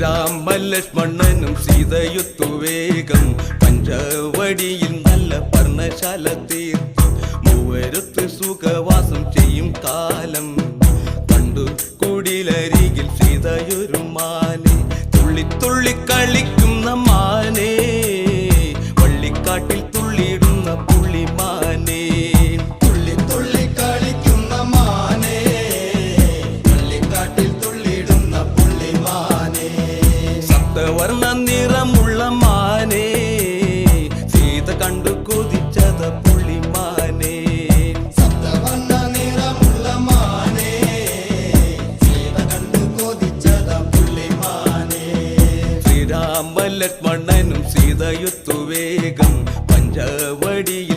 ശ്രീരാമലക്ഷ്മണനും സീതയുത്തു വേഗം പഞ്ചവടിയിൽ നല്ല പർണശാല തീർത്തി മൂവരത്ത് സുഖവാസം ചെയ്യും കാലം കണ്ടു കുടിലരികിൽ സീതയൊരു മാനെ തുള്ളി തുള്ളി കളിക്കുന്ന മാനേ വള്ളിക്കാട്ടിൽ തുള്ളിയിടുന്ന പുള്ളിമാനേ തുള്ളി തുള്ളി കളിക്കുന്ന മാനേ വള്ളിക്കാട്ടിൽ തുള്ളിയിടുന്ന പുള്ളിമാനേ സപ്തവർണ്ണ നിറമുള്ള മാനേ സീത കണ്ടു കൊതിച്ചത പുള്ളിമാനേ സപ്തവർണ്ണ നിറമുള്ള മാനേ സീത കണ്ടു കൊതിച്ചത പുള്ളിമാനേ ശ്രീരാമലക്ഷ്മണനും സീതയുത്തു വേഗം പഞ്ചവടിയിൽ